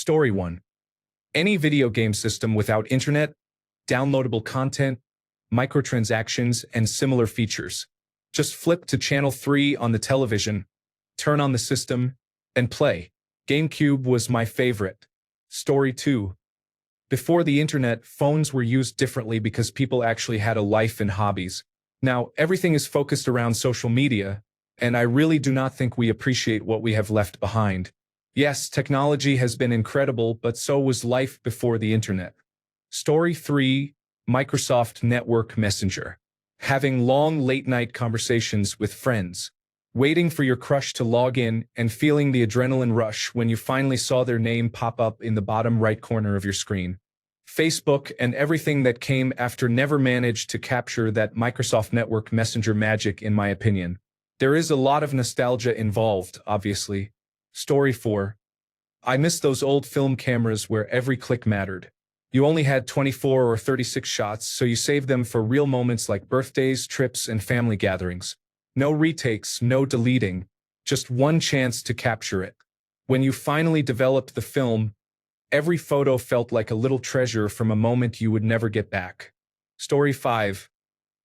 Story 1. Any video game system without internet, downloadable content, microtransactions, and similar features. Just flip to channel 3 on the television, turn on the system, and play. GameCube was my favorite. Story 2. Before the internet, phones were used differently because people actually had a life and hobbies. Now, everything is focused around social media, and I really do not think we appreciate what we have left behind. Yes, technology has been incredible, but so was life before the internet. Story 3. Microsoft Network Messenger. Having long late-night conversations with friends. Waiting for your crush to log in and feeling the adrenaline rush when you finally saw their name pop up in the bottom right corner of your screen. Facebook and everything that came after never managed to capture that Microsoft Network Messenger magic, in my opinion. There is a lot of nostalgia involved, obviously. Story 4. I miss those old film cameras where every click mattered. You only had 24 or 36 shots, so you saved them for real moments like birthdays, trips, and family gatherings. No retakes, no deleting, just one chance to capture it. When you finally developed the film, every photo felt like a little treasure from a moment you would never get back. Story 5.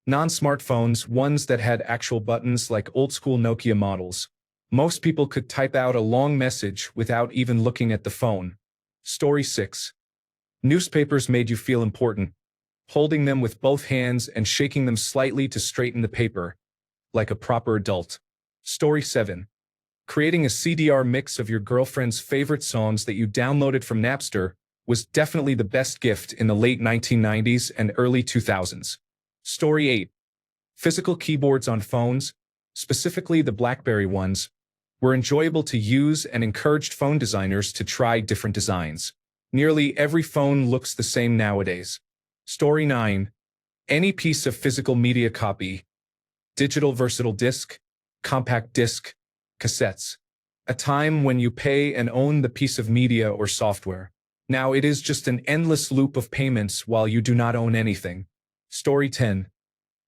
Non-smartphones, ones that had actual buttons like old-school Nokia models. Most people could type out a long message without even looking at the phone. Story 6. Newspapers made you feel important, holding them with both hands and shaking them slightly to straighten the paper, like a proper adult. Story 7. Creating a CDR mix of your girlfriend's favorite songs that you downloaded from Napster was definitely the best gift in the late 1990s and early 2000s. Story 8. Physical keyboards on phones, specifically the BlackBerry ones, were enjoyable to use and encouraged phone designers to try different designs. Nearly every phone looks the same nowadays. Story 9. Any piece of physical media copy, digital versatile disc, compact disc, cassettes. A time when you pay and own the piece of media or software. Now it is just an endless loop of payments while you do not own anything. Story 10.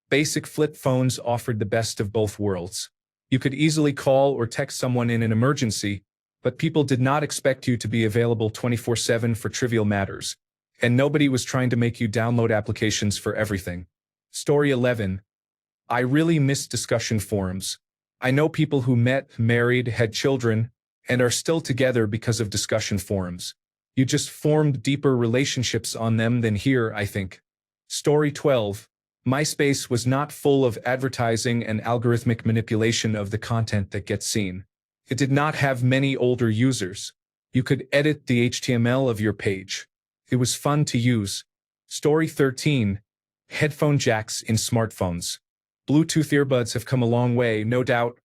Basic flip phones offered the best of both worlds. You could easily call or text someone in an emergency, but people did not expect you to be available 24/7 for trivial matters, and nobody was trying to make you download applications for everything. Story 11. I really miss discussion forums. I know people who met, married, had children, and are still together because of discussion forums. You just formed deeper relationships on them than here, I think. Story 12. MySpace was not full of advertising and algorithmic manipulation of the content that gets seen. It did not have many older users. You could edit the HTML of your page. It was fun to use. Story 13. Headphone jacks in smartphones. Bluetooth earbuds have come a long way, no doubt,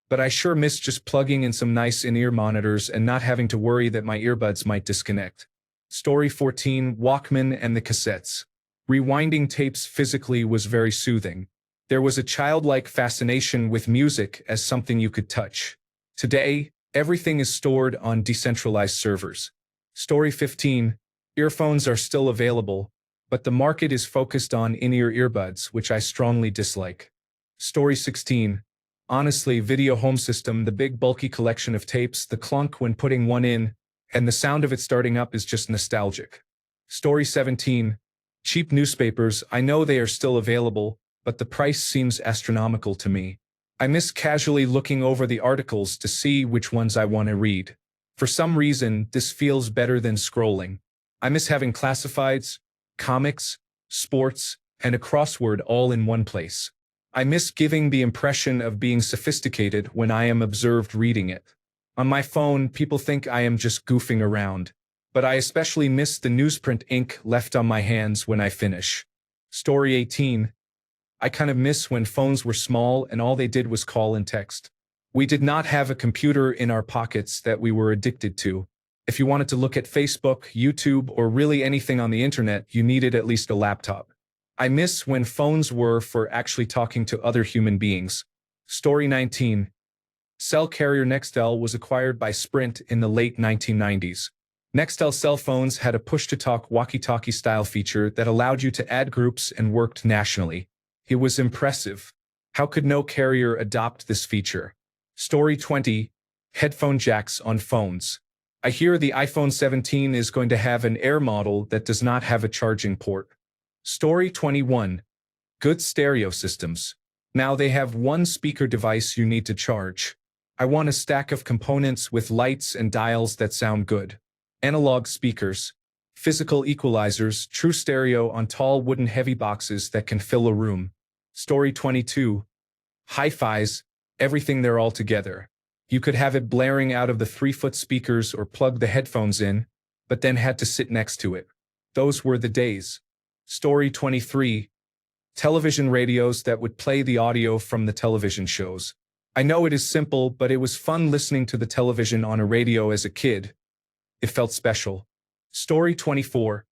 but I sure miss just plugging in some nice in-ear monitors and not having to worry that my earbuds might disconnect. Story 14. Walkman and the cassettes. Rewinding tapes physically was very soothing. There was a childlike fascination with music as something you could touch. Today, everything is stored on decentralized servers. Story 15. Earphones are still available, but the market is focused on in-ear earbuds, which I strongly dislike. Story 16. Honestly, video home system, the big bulky collection of tapes, the clunk when putting one in, and the sound of it starting up is just nostalgic. Story 17. Cheap newspapers, I know they are still available, but the price seems astronomical to me. I miss casually looking over the articles to see which ones I want to read. For some reason, this feels better than scrolling. I miss having classifieds, comics, sports, and a crossword all in one place. I miss giving the impression of being sophisticated when I am observed reading it. On my phone, people think I am just goofing around, but I especially miss the newsprint ink left on my hands when I finish. Story 18. I kind of miss when phones were small and all they did was call and text. We did not have a computer in our pockets that we were addicted to. If you wanted to look at Facebook, YouTube, or really anything on the internet, you needed at least a laptop. I miss when phones were for actually talking to other human beings. Story 19. Cell carrier Nextel was acquired by Sprint in the late 1990s. Nextel cell phones had a push-to-talk walkie-talkie style feature that allowed you to add groups and worked nationally. It was impressive. How could no carrier adopt this feature? Story 20. Headphone jacks on phones. I hear the iPhone 17 is going to have an Air model that does not have a charging port. Story 21. Good stereo systems. Now they have one speaker device you need to charge. I want a stack of components with lights and dials that sound good. Analog speakers, physical equalizers, true stereo on tall wooden heavy boxes that can fill a room. Story 22. Hi-Fis, everything there all together. You could have it blaring out of the 3-foot speakers or plug the headphones in, but then had to sit next to it. Those were the days. Story 23. Television radios that would play the audio from the television shows. I know it is simple, but it was fun listening to the television on a radio as a kid. It felt special. Story 24.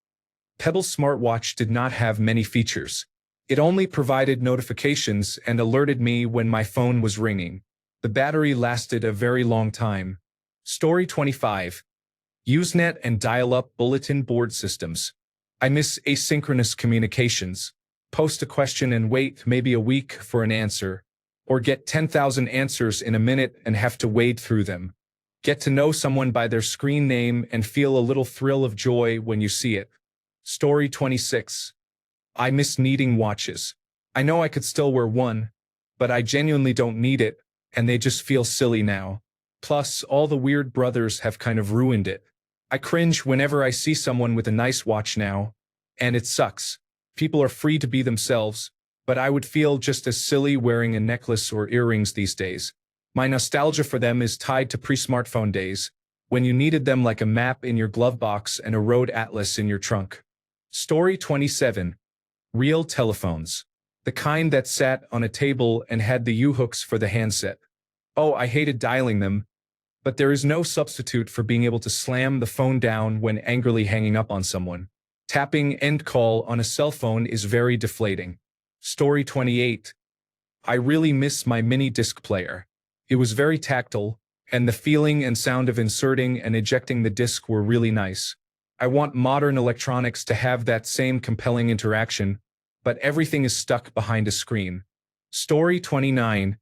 Pebble smartwatch did not have many features. It only provided notifications and alerted me when my phone was ringing. The battery lasted a very long time. Story 25. Usenet and dial-up bulletin board systems. I miss asynchronous communications. Post a question and wait maybe a week for an answer. Or get 10,000 answers in a minute and have to wade through them. Get to know someone by their screen name and feel a little thrill of joy when you see it. Story 26. I miss needing watches. I know I could still wear one, but I genuinely don't need it, and they just feel silly now. Plus, all the weird brothers have kind of ruined it. I cringe whenever I see someone with a nice watch now, and it sucks. People are free to be themselves, but I would feel just as silly wearing a necklace or earrings these days. My nostalgia for them is tied to pre-smartphone days, when you needed them like a map in your glove box and a road atlas in your trunk. Story 27. Real telephones. The kind that sat on a table and had the U-hooks for the handset. Oh, I hated dialing them, but there is no substitute for being able to slam the phone down when angrily hanging up on someone. Tapping end call on a cell phone is very deflating. Story 28. I really miss my mini disc player. It was very tactile, and the feeling and sound of inserting and ejecting the disc were really nice. I want modern electronics to have that same compelling interaction, but everything is stuck behind a screen. Story 29.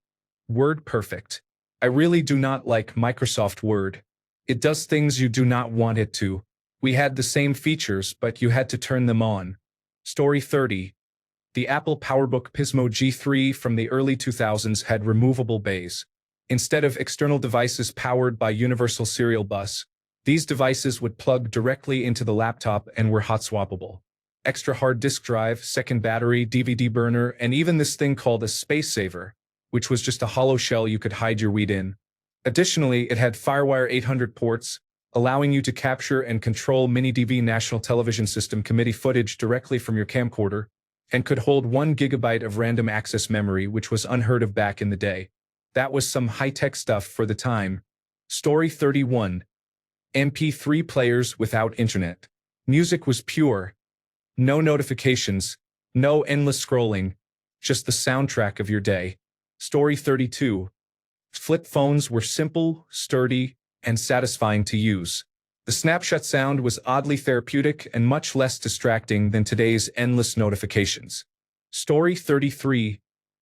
WordPerfect. I really do not like Microsoft Word. It does things you do not want it to. We had the same features, but you had to turn them on. Story 30. The Apple PowerBook Pismo G3 from the early 2000s had removable bays. Instead of external devices powered by universal serial bus, these devices would plug directly into the laptop and were hot swappable. Extra hard disk drive, second battery, DVD burner, and even this thing called a space saver, which was just a hollow shell you could hide your weed in. Additionally, it had FireWire 800 ports, allowing you to capture and control mini-DV National Television System committee footage directly from your camcorder, and could hold 1 gigabyte of random access memory, which was unheard of back in the day. That was some high-tech stuff for the time. Story 31. MP3 players without internet. Music was pure. No notifications, no endless scrolling, just the soundtrack of your day. Story 32. Flip phones were simple, sturdy, and satisfying to use. The snapshot sound was oddly therapeutic and much less distracting than today's endless notifications. Story 33.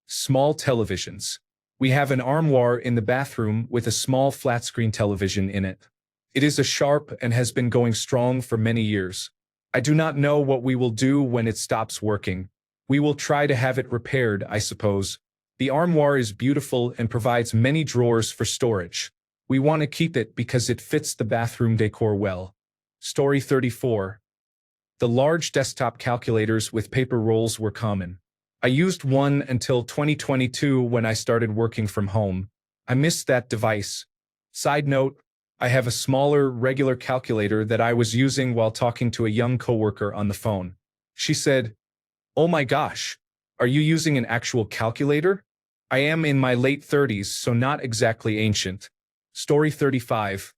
Small televisions. We have an armoire in the bathroom with a small flat-screen television in it. It is a sharp and has been going strong for many years. I do not know what we will do when it stops working. We will try to have it repaired, I suppose. The armoire is beautiful and provides many drawers for storage. We want to keep it because it fits the bathroom decor well. Story 34. The large desktop calculators with paper rolls were common. I used one until 2022 when I started working from home. I missed that device. Side note, I have a smaller, regular calculator that I was using while talking to a young coworker on the phone. She said, "Oh my gosh, are you using an actual calculator?" I am in my late 30s, so not exactly ancient. Story 35.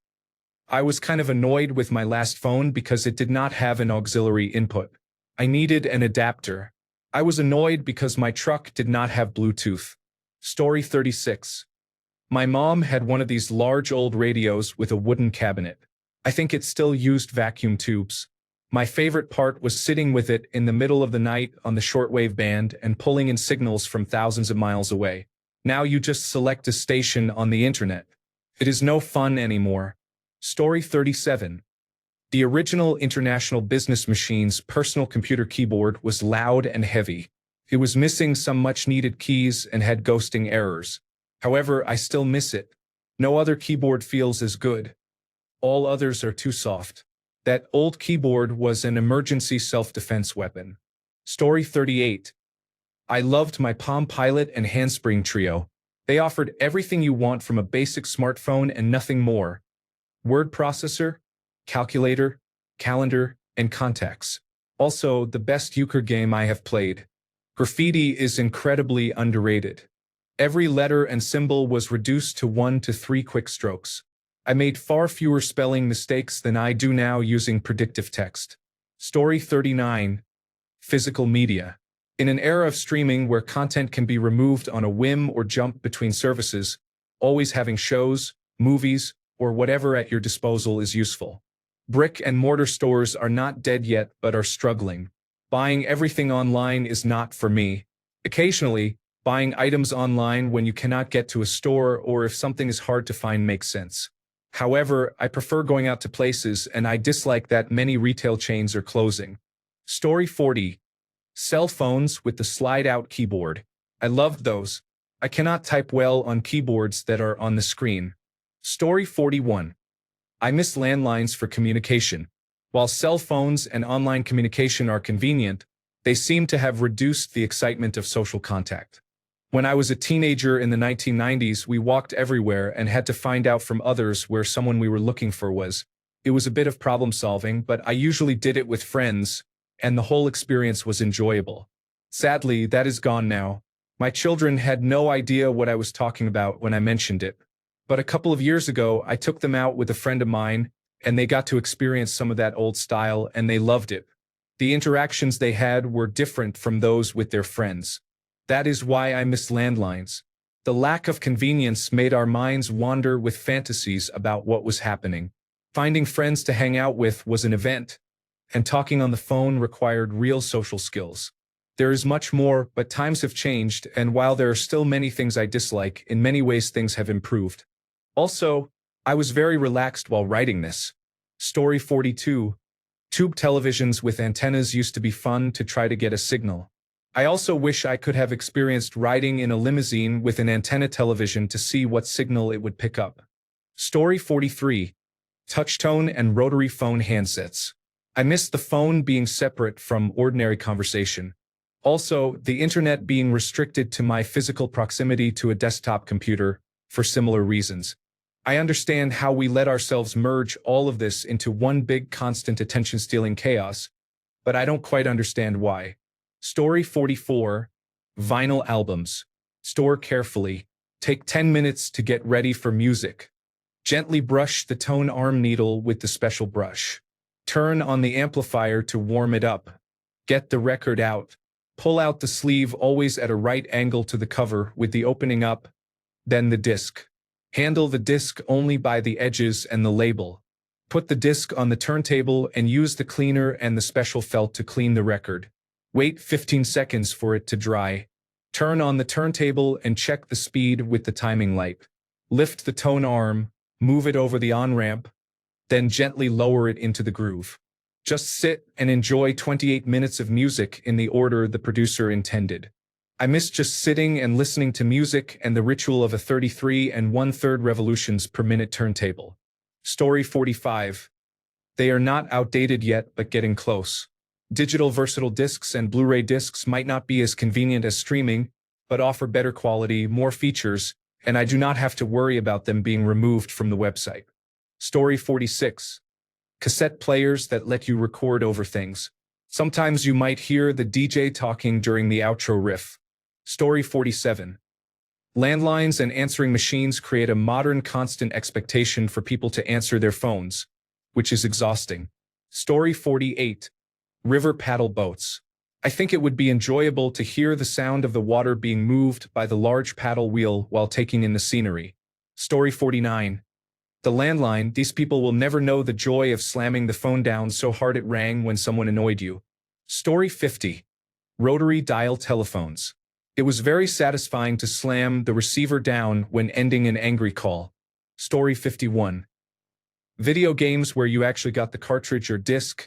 I was kind of annoyed with my last phone because it did not have an auxiliary input. I needed an adapter. I was annoyed because my truck did not have Bluetooth. Story 36. My mom had one of these large old radios with a wooden cabinet. I think it still used vacuum tubes. My favorite part was sitting with it in the middle of the night on the shortwave band and pulling in signals from thousands of miles away. Now you just select a station on the internet. It is no fun anymore. Story 37. The original International Business Machine's personal computer keyboard was loud and heavy. It was missing some much-needed keys and had ghosting errors. However, I still miss it. No other keyboard feels as good. All others are too soft. That old keyboard was an emergency self-defense weapon. Story 38. I loved my Palm Pilot and Handspring Trio. They offered everything you want from a basic smartphone and nothing more. Word processor, calculator, calendar, and contacts. Also, the best euchre game I have played. Graffiti is incredibly underrated. Every letter and symbol was reduced to 1 to 3 quick strokes. I made far fewer spelling mistakes than I do now using predictive text. Story 39. Physical media. In an era of streaming where content can be removed on a whim or jump between services, always having shows, movies, or whatever at your disposal is useful. Brick and mortar stores are not dead yet but are struggling. Buying everything online is not for me. Occasionally, buying items online when you cannot get to a store or if something is hard to find makes sense. However, I prefer going out to places and I dislike that many retail chains are closing. Story 40. Cell phones with the slide-out keyboard. I loved those. I cannot type well on keyboards that are on the screen. Story 41. I miss landlines for communication. While cell phones and online communication are convenient, they seem to have reduced the excitement of social contact. When I was a teenager in the 1990s, we walked everywhere and had to find out from others where someone we were looking for was. It was a bit of problem solving, but I usually did it with friends, and the whole experience was enjoyable. Sadly, that is gone now. My children had no idea what I was talking about when I mentioned it. But a couple of years ago, I took them out with a friend of mine, and they got to experience some of that old style, and they loved it. The interactions they had were different from those with their friends. That is why I miss landlines. The lack of convenience made our minds wander with fantasies about what was happening. Finding friends to hang out with was an event, and talking on the phone required real social skills. There is much more, but times have changed, and while there are still many things I dislike, in many ways things have improved. Also, I was very relaxed while writing this. Story 42. Tube televisions with antennas used to be fun to try to get a signal. I also wish I could have experienced riding in a limousine with an antenna television to see what signal it would pick up. Story 43. Touchtone and rotary phone handsets. I miss the phone being separate from ordinary conversation. Also, the internet being restricted to my physical proximity to a desktop computer for similar reasons. I understand how we let ourselves merge all of this into one big constant attention-stealing chaos, but I don't quite understand why. Story 44. Vinyl albums. Store carefully. Take 10 minutes to get ready for music. Gently brush the tone arm needle with the special brush. Turn on the amplifier to warm it up. Get the record out. Pull out the sleeve always at a right angle to the cover with the opening up, then the disc. Handle the disc only by the edges and the label. Put the disc on the turntable and use the cleaner and the special felt to clean the record. Wait 15 seconds for it to dry. Turn on the turntable and check the speed with the timing light. Lift the tone arm, move it over the on-ramp, then gently lower it into the groove. Just sit and enjoy 28 minutes of music in the order the producer intended. I miss just sitting and listening to music and the ritual of a 33 1/3 revolutions per minute turntable. Story 45. They are not outdated yet but getting close. Digital versatile discs and Blu-ray discs might not be as convenient as streaming, but offer better quality, more features, and I do not have to worry about them being removed from the website. Story 46. Cassette players that let you record over things. Sometimes you might hear the DJ talking during the outro riff. Story 47. Landlines and answering machines create a modern constant expectation for people to answer their phones, which is exhausting. Story 48. River paddle boats. I think it would be enjoyable to hear the sound of the water being moved by the large paddle wheel while taking in the scenery. Story 49. The landline, these people will never know the joy of slamming the phone down so hard it rang when someone annoyed you. Story 50. Rotary dial telephones. It was very satisfying to slam the receiver down when ending an angry call. Story 51. Video games where you actually got the cartridge or disc,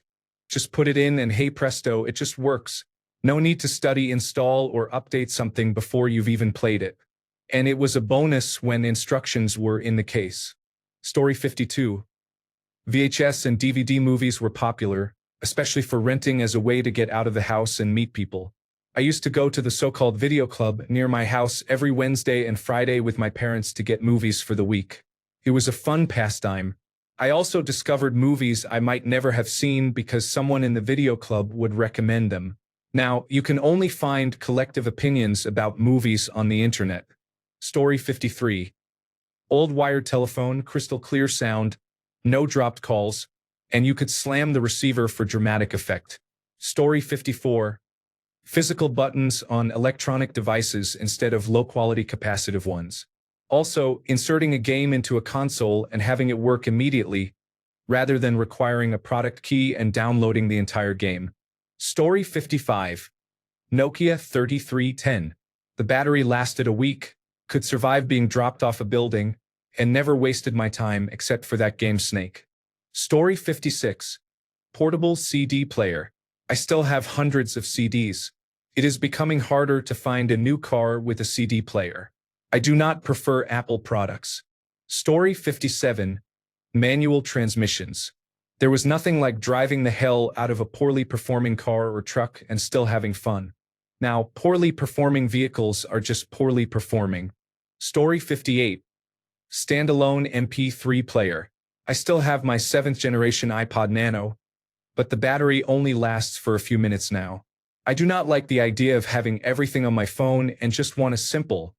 just put it in and hey presto, it just works. No need to study, install, or update something before you've even played it. And it was a bonus when instructions were in the case. Story 52. VHS and DVD movies were popular, especially for renting as a way to get out of the house and meet people. I used to go to the so-called video club near my house every Wednesday and Friday with my parents to get movies for the week. It was a fun pastime. I also discovered movies I might never have seen because someone in the video club would recommend them. Now, you can only find collective opinions about movies on the internet. Story 53. Old wired telephone, crystal clear sound, no dropped calls, and you could slam the receiver for dramatic effect. Story 54. Physical buttons on electronic devices instead of low-quality capacitive ones. Also, inserting a game into a console and having it work immediately, rather than requiring a product key and downloading the entire game. Story 55. Nokia 3310. The battery lasted a week, could survive being dropped off a building, and never wasted my time except for that game Snake. Story 56. Portable CD player. I still have hundreds of CDs. It is becoming harder to find a new car with a CD player. I do not prefer Apple products. Story 57. Manual transmissions. There was nothing like driving the hell out of a poorly performing car or truck and still having fun. Now, poorly performing vehicles are just poorly performing. Story 58. Standalone MP3 player. I still have my 7th generation iPod Nano, but the battery only lasts for a few minutes now. I do not like the idea of having everything on my phone and just want a simple,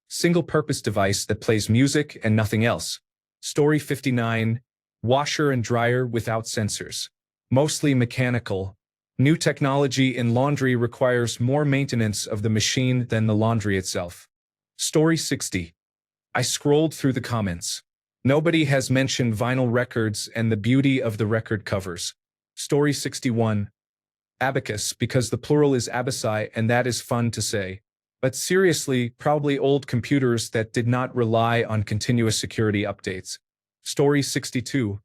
single-purpose device that plays music and nothing else. Story 59. Washer and dryer without sensors. Mostly mechanical. New technology in laundry requires more maintenance of the machine than the laundry itself. Story 60. I scrolled through the comments. Nobody has mentioned vinyl records and the beauty of the record covers. Story 61. Abacus, because the plural is abaci and that is fun to say. But seriously, probably old computers that did not rely on continuous security updates. Story 62.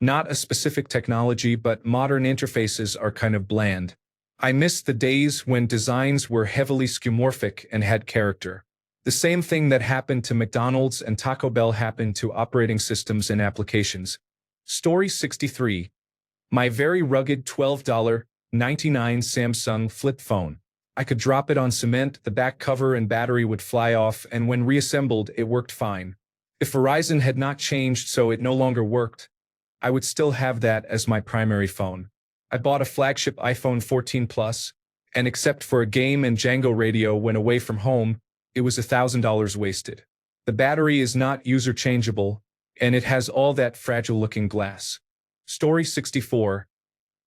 Not a specific technology, but modern interfaces are kind of bland. I miss the days when designs were heavily skeuomorphic and had character. The same thing that happened to McDonald's and Taco Bell happened to operating systems and applications. Story 63. My very rugged $12.99 Samsung flip phone. I could drop it on cement, the back cover and battery would fly off, and when reassembled, it worked fine. If Verizon had not changed so it no longer worked, I would still have that as my primary phone. I bought a flagship iPhone 14 Plus, and except for a game and Django radio when away from home, it was $1,000 wasted. The battery is not user-changeable, and it has all that fragile-looking glass. Story 64.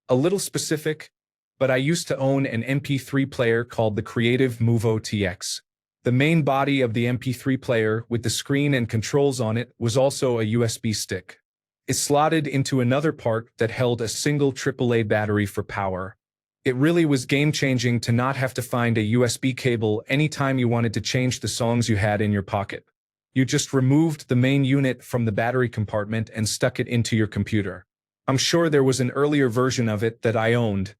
A little specific, but I used to own an MP3 player called the Creative Movo TX. The main body of the MP3 player, with the screen and controls on it, was also a USB stick. It slotted into another part that held a single AAA battery for power. It really was game-changing to not have to find a USB cable anytime you wanted to change the songs you had in your pocket. You just removed the main unit from the battery compartment and stuck it into your computer. I'm sure there was an earlier version of it that I owned.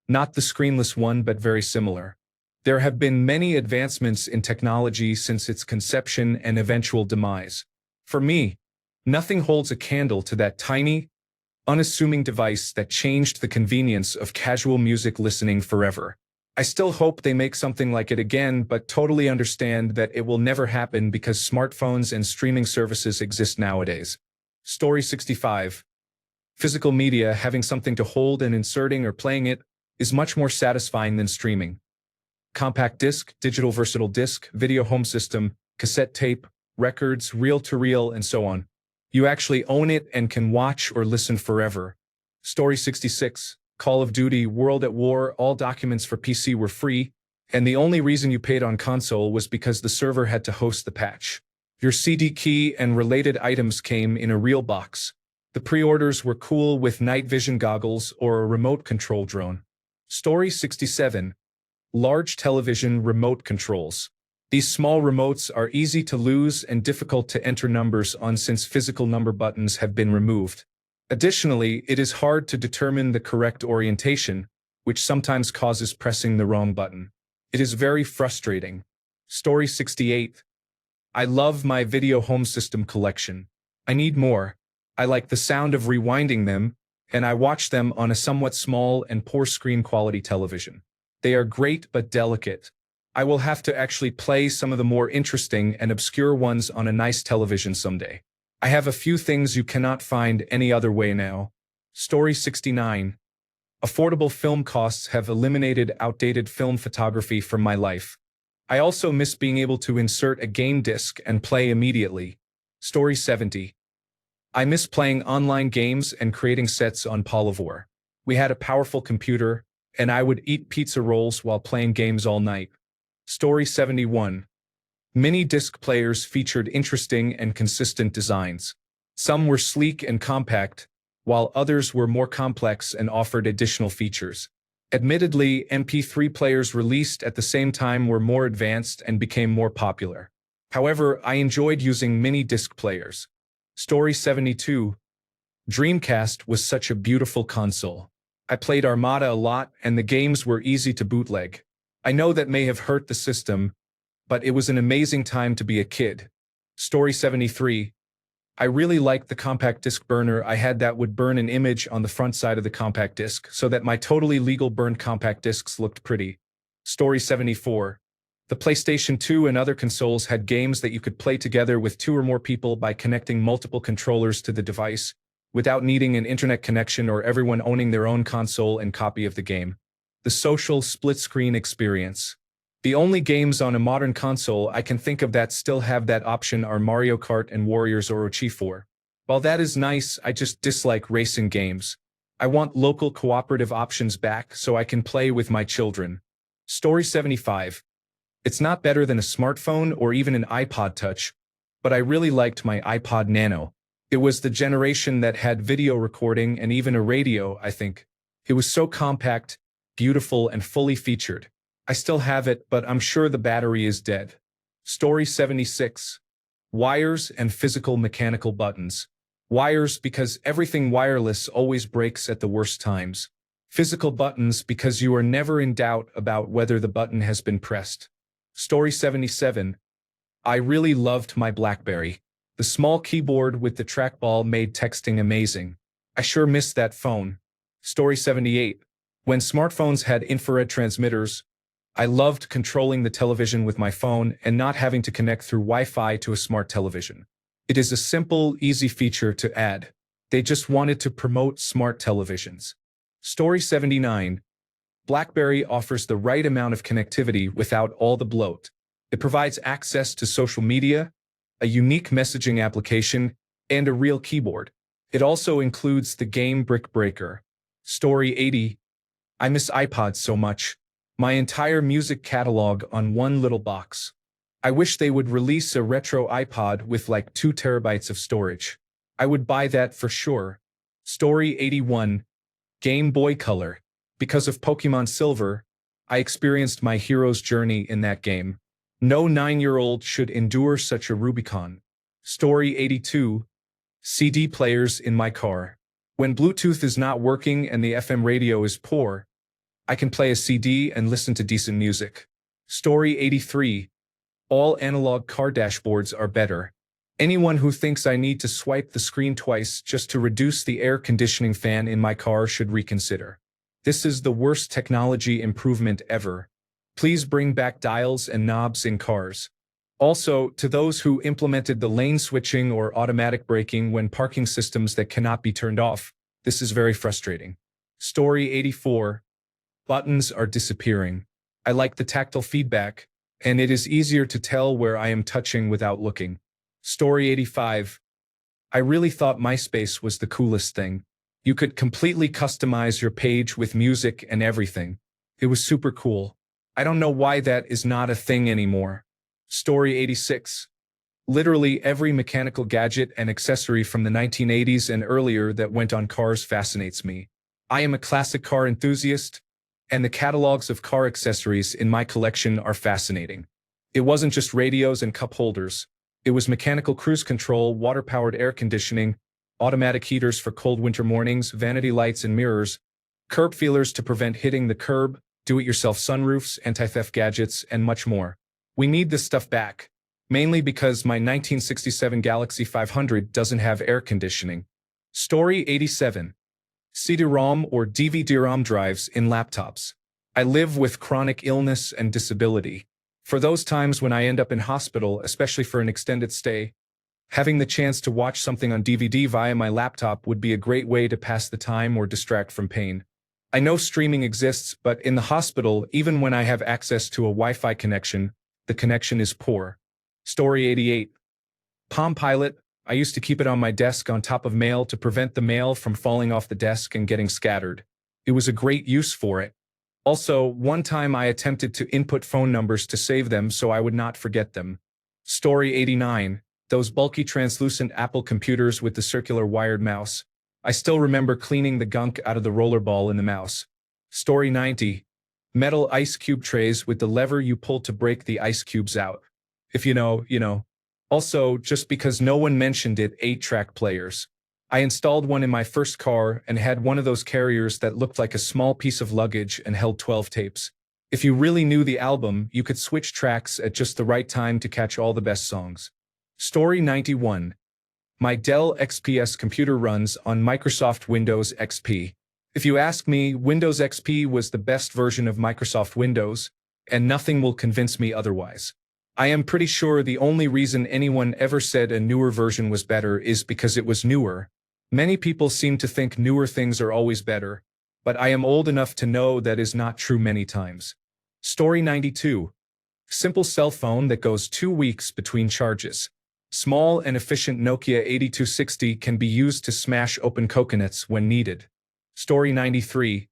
Not the screenless one, but very similar. There have been many advancements in technology since its conception and eventual demise. For me, nothing holds a candle to that tiny, unassuming device that changed the convenience of casual music listening forever. I still hope they make something like it again, but totally understand that it will never happen because smartphones and streaming services exist nowadays. Story 65. Physical media, having something to hold and inserting or playing it, is much more satisfying than streaming. Compact disc, digital versatile disc, video home system, cassette tape, records, reel-to-reel, and so on. You actually own it and can watch or listen forever. Story 66. Call of Duty World at War, all documents for PC were free, and the only reason you paid on console was because the server had to host the patch. Your CD key and related items came in a real box. The pre-orders were cool with night vision goggles or a remote control drone. Story 67. Large television remote controls. These small remotes are easy to lose and difficult to enter numbers on since physical number buttons have been removed. Additionally, it is hard to determine the correct orientation, which sometimes causes pressing the wrong button. It is very frustrating. Story 68. I love my video home system collection. I need more. I like the sound of rewinding them, and I watch them on a somewhat small and poor screen quality television. They are great but delicate. I will have to actually play some of the more interesting and obscure ones on a nice television someday. I have a few things you cannot find any other way now. Story 69. Affordable film costs have eliminated outdated film photography from my life. I also miss being able to insert a game disc and play immediately. Story 70. I miss playing online games and creating sets on Polyvore. We had a powerful computer, and I would eat pizza rolls while playing games all night. Story 71. Mini disc players featured interesting and consistent designs. Some were sleek and compact, while others were more complex and offered additional features. Admittedly, MP3 players released at the same time were more advanced and became more popular. However, I enjoyed using mini disc players. Story 72. Dreamcast was such a beautiful console. I played Armada a lot, and the games were easy to bootleg. I know that may have hurt the system, but it was an amazing time to be a kid. Story 73. I really liked the compact disc burner I had that would burn an image on the front side of the compact disc so that my totally legal burned compact discs looked pretty. Story 74. The PlayStation 2 and other consoles had games that you could play together with 2 or more people by connecting multiple controllers to the device, without needing an internet connection or everyone owning their own console and copy of the game. The social split-screen experience. The only games on a modern console I can think of that still have that option are Mario Kart and Warriors Orochi 4. While that is nice, I just dislike racing games. I want local cooperative options back so I can play with my children. Story 75. It's not better than a smartphone or even an iPod Touch, but I really liked my iPod Nano. It was the generation that had video recording and even a radio, I think. It was so compact, beautiful, and fully featured. I still have it, but I'm sure the battery is dead. Story 76. Wires and physical mechanical buttons. Wires because everything wireless always breaks at the worst times. Physical buttons because you are never in doubt about whether the button has been pressed. Story 77. I really loved my BlackBerry. The small keyboard with the trackball made texting amazing. I sure miss that phone. Story 78. When smartphones had infrared transmitters, I loved controlling the television with my phone and not having to connect through Wi-Fi to a smart television. It is a simple, easy feature to add. They just wanted to promote smart televisions. Story 79. BlackBerry offers the right amount of connectivity without all the bloat. It provides access to social media, a unique messaging application, and a real keyboard. It also includes the game Brick Breaker. Story 80. I miss iPods so much. My entire music catalog on one little box. I wish they would release a retro iPod with like 2 terabytes of storage. I would buy that for sure. Story 81. Game Boy Color. Because of Pokemon Silver, I experienced my hero's journey in that game. No 9-year-old should endure such a Rubicon. Story 82. CD players in my car. When Bluetooth is not working and the FM radio is poor, I can play a CD and listen to decent music. Story 83. All analog car dashboards are better. Anyone who thinks I need to swipe the screen twice just to reduce the air conditioning fan in my car should reconsider. This is the worst technology improvement ever. Please bring back dials and knobs in cars. Also, to those who implemented the lane switching or automatic braking when parking systems that cannot be turned off, this is very frustrating. Story 84. Buttons are disappearing. I like the tactile feedback, and it is easier to tell where I am touching without looking. Story 85. I really thought MySpace was the coolest thing. You could completely customize your page with music and everything. It was super cool. I don't know why that is not a thing anymore. Story 86. Literally every mechanical gadget and accessory from the 1980s and earlier that went on cars fascinates me. I am a classic car enthusiast, and the catalogs of car accessories in my collection are fascinating. It wasn't just radios and cup holders. It was mechanical cruise control, water-powered air conditioning, automatic heaters for cold winter mornings, vanity lights and mirrors, curb feelers to prevent hitting the curb, do-it-yourself sunroofs, anti-theft gadgets, and much more. We need this stuff back, mainly because my 1967 Galaxy 500 doesn't have air conditioning. Story 87. CD-ROM or DVD-ROM drives in laptops. I live with chronic illness and disability. For those times when I end up in hospital, especially for an extended stay, having the chance to watch something on DVD via my laptop would be a great way to pass the time or distract from pain. I know streaming exists, but in the hospital, even when I have access to a Wi-Fi connection, the connection is poor. Story 88. Palm Pilot. I used to keep it on my desk on top of mail to prevent the mail from falling off the desk and getting scattered. It was a great use for it. Also, one time I attempted to input phone numbers to save them so I would not forget them. Story 89. Those bulky translucent Apple computers with the circular wired mouse. I still remember cleaning the gunk out of the rollerball in the mouse. Story 90. Metal ice cube trays with the lever you pull to break the ice cubes out. If you know, you know. Also, just because no one mentioned it, 8-track players. I installed one in my first car and had one of those carriers that looked like a small piece of luggage and held 12 tapes. If you really knew the album, you could switch tracks at just the right time to catch all the best songs. Story 91. My Dell XPS computer runs on Microsoft Windows XP. If you ask me, Windows XP was the best version of Microsoft Windows, and nothing will convince me otherwise. I am pretty sure the only reason anyone ever said a newer version was better is because it was newer. Many people seem to think newer things are always better, but I am old enough to know that is not true many times. Story 92. Simple cell phone that goes 2 weeks between charges. Small and efficient Nokia 8260 can be used to smash open coconuts when needed. Story 93.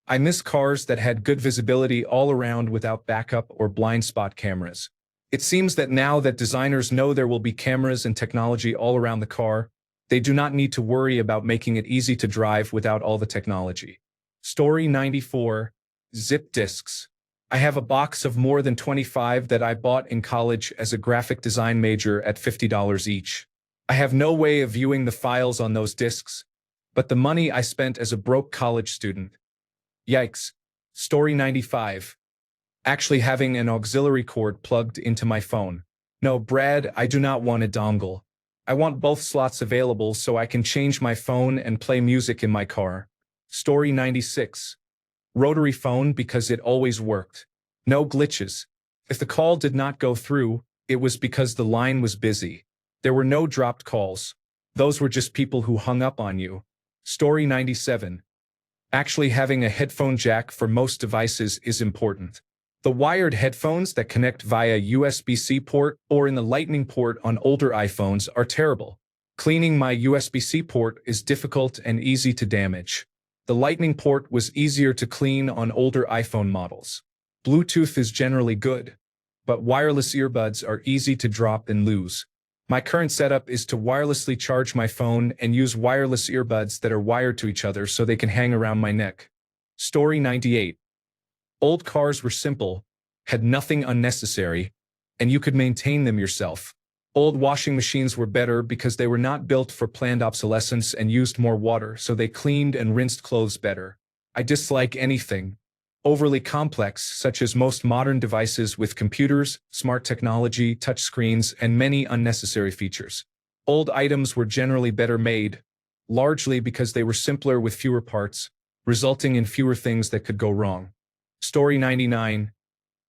I miss cars that had good visibility all around without backup or blind spot cameras. It seems that now that designers know there will be cameras and technology all around the car, they do not need to worry about making it easy to drive without all the technology. Story 94. Zip disks. I have a box of more than 25 that I bought in college as a graphic design major at $50 each. I have no way of viewing the files on those disks, but the money I spent as a broke college student. Yikes. Story 95. Actually having an auxiliary cord plugged into my phone. No, Brad, I do not want a dongle. I want both slots available so I can change my phone and play music in my car. Story 96. Rotary phone because it always worked. No glitches. If the call did not go through, it was because the line was busy. There were no dropped calls. Those were just people who hung up on you. Story 97. Actually having a headphone jack for most devices is important. The wired headphones that connect via USB-C port or in the Lightning port on older iPhones are terrible. Cleaning my USB-C port is difficult and easy to damage. The Lightning port was easier to clean on older iPhone models. Bluetooth is generally good, but wireless earbuds are easy to drop and lose. My current setup is to wirelessly charge my phone and use wireless earbuds that are wired to each other so they can hang around my neck. Story 98. Old cars were simple, had nothing unnecessary, and you could maintain them yourself. Old washing machines were better because they were not built for planned obsolescence and used more water, so they cleaned and rinsed clothes better. I dislike anything overly complex, such as most modern devices with computers, smart technology, touchscreens, and many unnecessary features. Old items were generally better made, largely because they were simpler with fewer parts, resulting in fewer things that could go wrong. Story 99.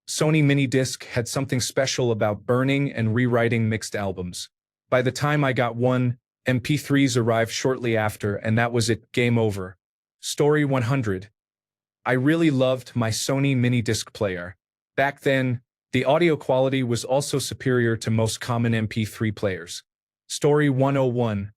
Sony mini disc had something special about burning and rewriting mixed albums. By the time I got one, MP3s arrived shortly after, and that was it, game over. Story 100. I really loved my Sony mini disc player. Back then, the audio quality was also superior to most common MP3 players. Story 101.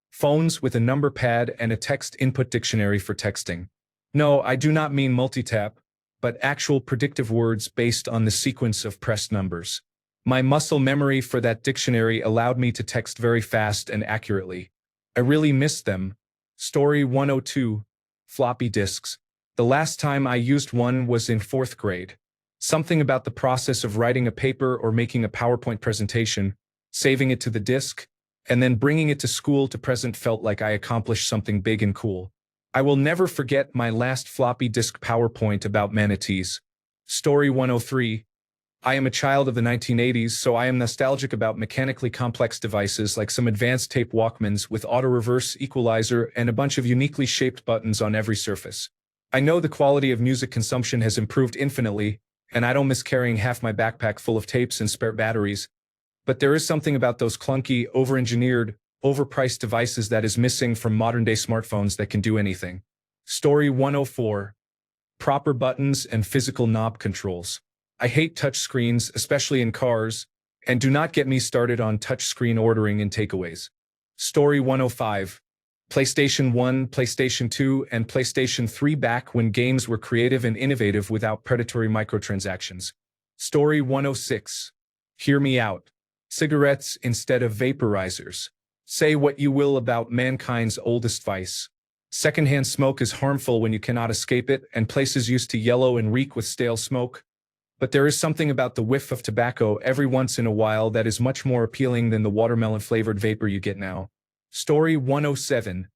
Phones with a number pad and a text input dictionary for texting. No, I do not mean multitap, but actual predictive words based on the sequence of pressed numbers. My muscle memory for that dictionary allowed me to text very fast and accurately. I really missed them. Story 102. Floppy disks. The last time I used one was in 4th grade. Something about the process of writing a paper or making a PowerPoint presentation, saving it to the disk, and then bringing it to school to present felt like I accomplished something big and cool. I will never forget my last floppy disk PowerPoint about manatees. Story 103. I am a child of the 1980s, so I am nostalgic about mechanically complex devices like some advanced tape Walkmans with auto-reverse equalizer and a bunch of uniquely shaped buttons on every surface. I know the quality of music consumption has improved infinitely, and I don't miss carrying half my backpack full of tapes and spare batteries, but there is something about those clunky, over-engineered, overpriced devices that is missing from modern-day smartphones that can do anything. Story 104. Proper buttons and physical knob controls. I hate touchscreens, especially in cars, and do not get me started on touchscreen ordering and takeaways. Story 105. PlayStation 1, PlayStation 2, and PlayStation 3 back when games were creative and innovative without predatory microtransactions. Story 106. Hear me out. Cigarettes instead of vaporizers. Say what you will about mankind's oldest vice. Secondhand smoke is harmful when you cannot escape it, and places used to yellow and reek with stale smoke. But there is something about the whiff of tobacco every once in a while that is much more appealing than the watermelon-flavored vapor you get now. Story 107.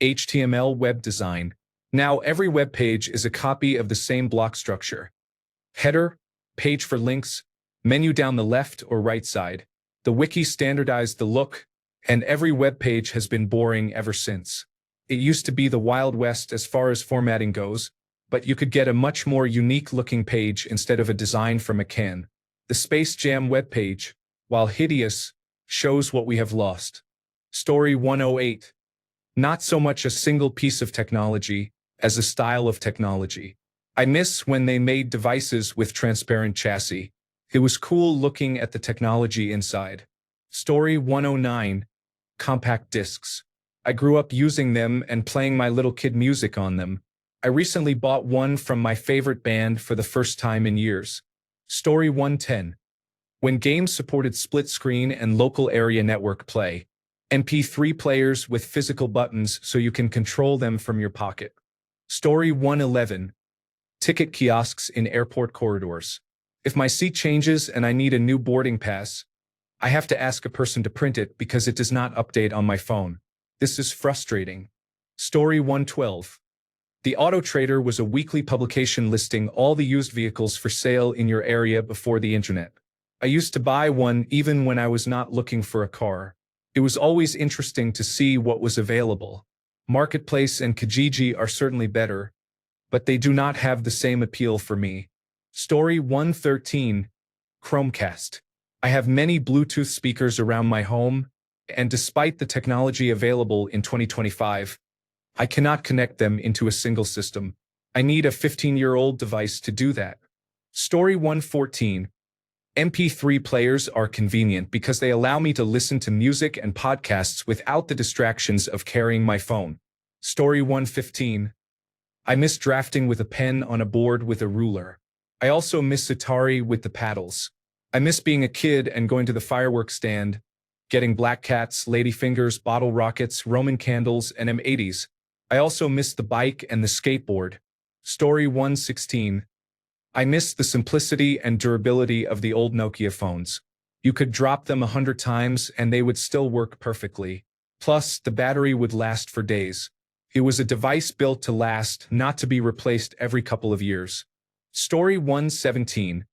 HTML web design. Now every web page is a copy of the same block structure. Header, page for links, menu down the left or right side. The wiki standardized the look, and every web page has been boring ever since. It used to be the Wild West as far as formatting goes, but you could get a much more unique-looking page instead of a design from a can. The Space Jam webpage, while hideous, shows what we have lost. Story 108. Not so much a single piece of technology as a style of technology. I miss when they made devices with transparent chassis. It was cool looking at the technology inside. Story 109. Compact discs. I grew up using them and playing my little kid music on them. I recently bought one from my favorite band for the first time in years. Story 110. When games supported split screen and local area network play. MP3 players with physical buttons so you can control them from your pocket. Story 111. Ticket kiosks in airport corridors. If my seat changes and I need a new boarding pass, I have to ask a person to print it because it does not update on my phone. This is frustrating. Story 112. The Auto Trader was a weekly publication listing all the used vehicles for sale in your area before the internet. I used to buy one even when I was not looking for a car. It was always interesting to see what was available. Marketplace and Kijiji are certainly better, but they do not have the same appeal for me. Story 113. Chromecast. I have many Bluetooth speakers around my home, and despite the technology available in 2025, I cannot connect them into a single system. I need a 15-year-old device to do that. Story 114. MP3 players are convenient because they allow me to listen to music and podcasts without the distractions of carrying my phone. Story 115. I miss drafting with a pen on a board with a ruler. I also miss Atari with the paddles. I miss being a kid and going to the fireworks stand, getting black cats, ladyfingers, bottle rockets, Roman candles, and M80s. I also miss the bike and the skateboard. Story 116. I miss the simplicity and durability of the old Nokia phones. You could drop them 100 times and they would still work perfectly. Plus, the battery would last for days. It was a device built to last, not to be replaced every couple of years. Story 117.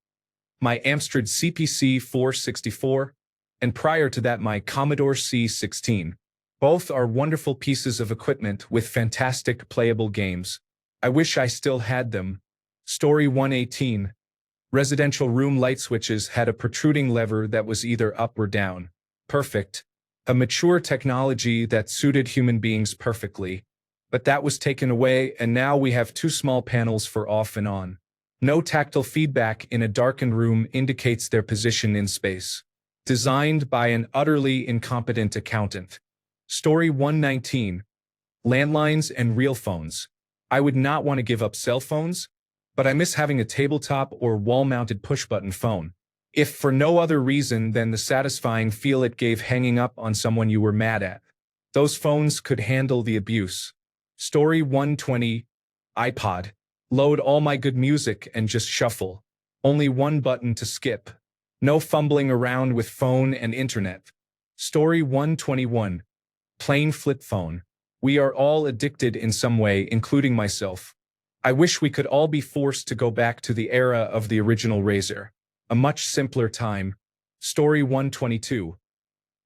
My Amstrad CPC 464, and prior to that my Commodore C16. Both are wonderful pieces of equipment with fantastic playable games. I wish I still had them. Story 118. Residential room light switches had a protruding lever that was either up or down. Perfect. A mature technology that suited human beings perfectly. But that was taken away, and now we have two small panels for off and on. No tactile feedback in a darkened room indicates their position in space. Designed by an utterly incompetent accountant. Story 119. Landlines and real phones. I would not want to give up cell phones, but I miss having a tabletop or wall-mounted push-button phone. If for no other reason than the satisfying feel it gave hanging up on someone you were mad at. Those phones could handle the abuse. Story 120. iPod. Load all my good music and just shuffle. Only one button to skip. No fumbling around with phone and internet. Story 121. Plain flip phone. We are all addicted in some way, including myself. I wish we could all be forced to go back to the era of the original Razor. A much simpler time. Story 122.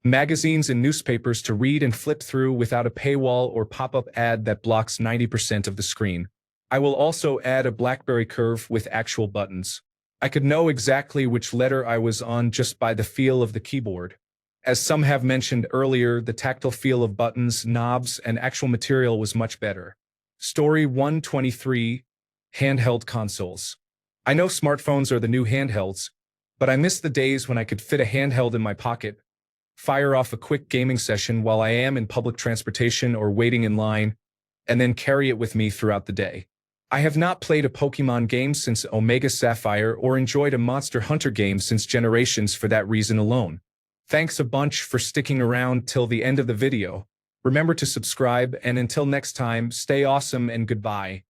Magazines and newspapers to read and flip through without a paywall or pop-up ad that blocks 90% of the screen. I will also add a BlackBerry Curve with actual buttons. I could know exactly which letter I was on just by the feel of the keyboard. As some have mentioned earlier, the tactile feel of buttons, knobs, and actual material was much better. Story 123. Handheld consoles. I know smartphones are the new handhelds, but I miss the days when I could fit a handheld in my pocket, fire off a quick gaming session while I am in public transportation or waiting in line, and then carry it with me throughout the day. I have not played a Pokemon game since Omega Sapphire or enjoyed a Monster Hunter game since Generations for that reason alone. Thanks a bunch for sticking around till the end of the video. Remember to subscribe, and until next time, stay awesome and goodbye.